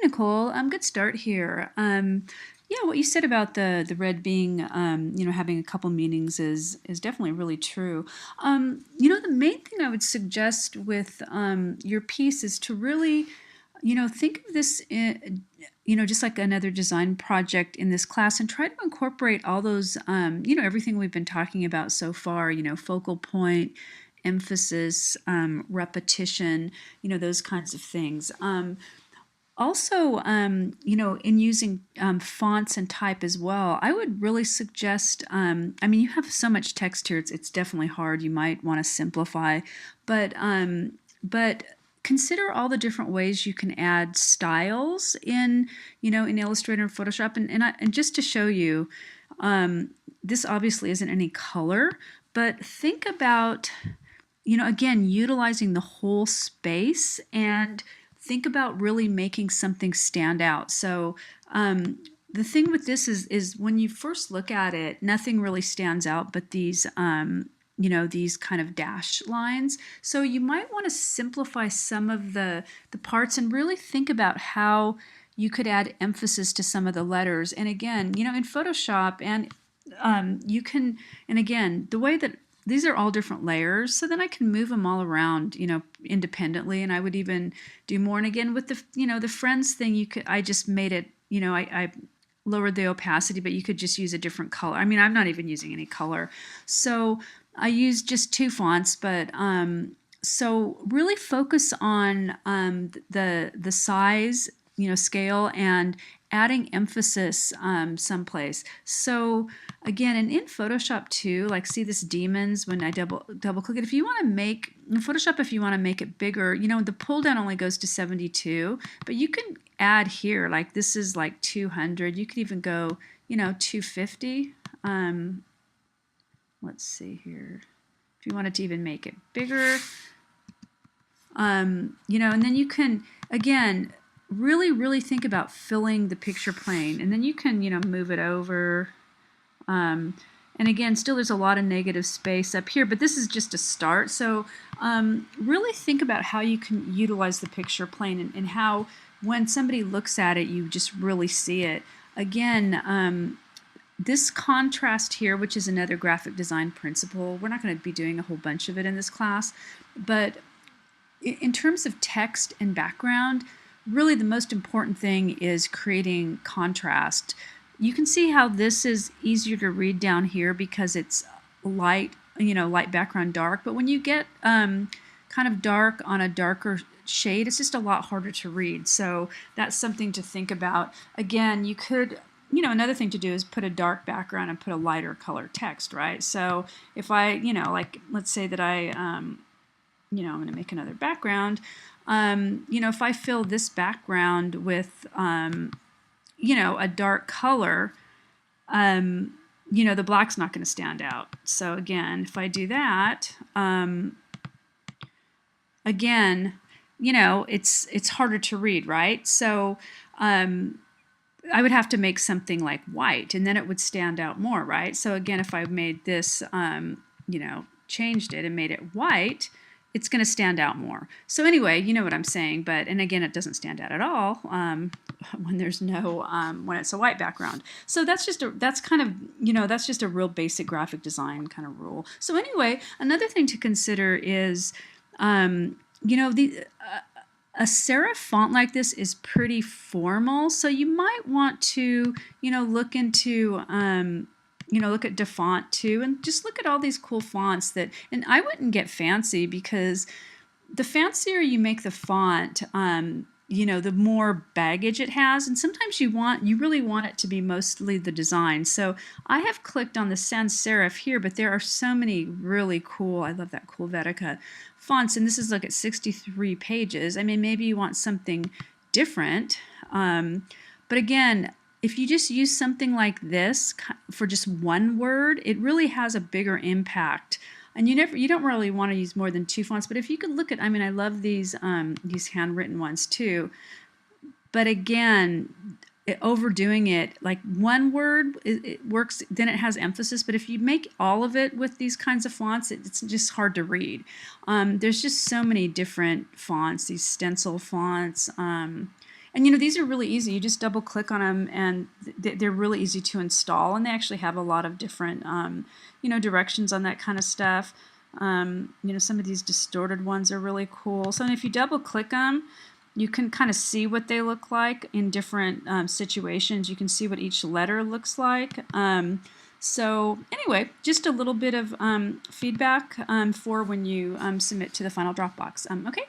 Nicole. Good start here. Yeah, what you said about the red being, having a couple meanings is definitely really true. The main thing I would suggest with your piece is to really, think of this, just like another design project in this class, and try to incorporate all those, everything we've been talking about so far. Focal point, emphasis, repetition, those kinds of things. Also, in using fonts and type as well, I would really suggest, you have so much text here, it's definitely hard. You might want to simplify, but consider all the different ways you can add styles in Illustrator and Photoshop. And just to show you, this obviously isn't any color, but think about, again, utilizing the whole space, and think about really making something stand out. So the thing with this is when you first look at it, nothing really stands out but these these kind of dash lines. So you might want to simplify some of the parts and really think about how you could add emphasis to some of the letters. And again, in Photoshop, and you can, and again, the way that these are all different layers, so then I can move them all around, independently. And I would even do more. And again, with the friends thing, I just made it, I lowered the opacity, but you could just use a different color. I'm not even using any color. So I used just two fonts, but so really focus on the size, scale, and adding emphasis someplace. So again, and in Photoshop too, like see this demons, when I double click it, if you want to make, in Photoshop, if you want to make it bigger, the pull down only goes to 72, but you can add here, like this is like 200, you could even go, 250. Let's see here, if you wanted to even make it bigger, and then you can, again, really think about filling the picture plane, and then you can, move it over. And again, still there's a lot of negative space up here, but this is just a start. So really think about how you can utilize the picture plane, and how when somebody looks at it, you just really see it. Again, this contrast here, which is another graphic design principle, we're not going to be doing a whole bunch of it in this class, but in terms of text and background, really the most important thing is creating contrast. You can see how this is easier to read down here because it's light, light background, dark. But when you get kind of dark on a darker shade, it's just a lot harder to read. So that's something to think about. Again, you could, another thing to do is put a dark background and put a lighter color text, right? So if I, like, let's say that I'm going to make another background. If I fill this background with, a dark color, the black's not going to stand out. So again, if I do that, again, it's harder to read, right? So I would have to make something like white, and then it would stand out more, right? So again, if I made this, changed it and made it white, it's going to stand out more. So anyway, you know what I'm saying, and again, it doesn't stand out at all when there's no, when it's a white background. So that's just a real basic graphic design kind of rule. So anyway, another thing to consider is, a serif font like this is pretty formal, so you might want to, look into, look at DaFont too, and just look at all these cool fonts that, and I wouldn't get fancy, because the fancier you make the font, the more baggage it has, and sometimes you really want it to be mostly the design. So I have clicked on the sans serif here, but there are so many really cool, I love that cool Helvetica fonts, and this is, look, at 63 pages. I mean, maybe you want something different, but again, if you just use something like this for just one word, it really has a bigger impact. And you don't really want to use more than two fonts. But if you could look at, I love these handwritten ones too. But again, overdoing it, like one word, it works, then it has emphasis. But if you make all of it with these kinds of fonts, it's just hard to read. There's just so many different fonts, these stencil fonts. And these are really easy. You just double click on them, and they're really easy to install. And they actually have a lot of different, directions on that kind of stuff. Some of these distorted ones are really cool. So if you double click on them, you can kind of see what they look like in different situations. You can see what each letter looks like. So anyway, just a little bit of feedback for when you submit to the final Dropbox. Okay.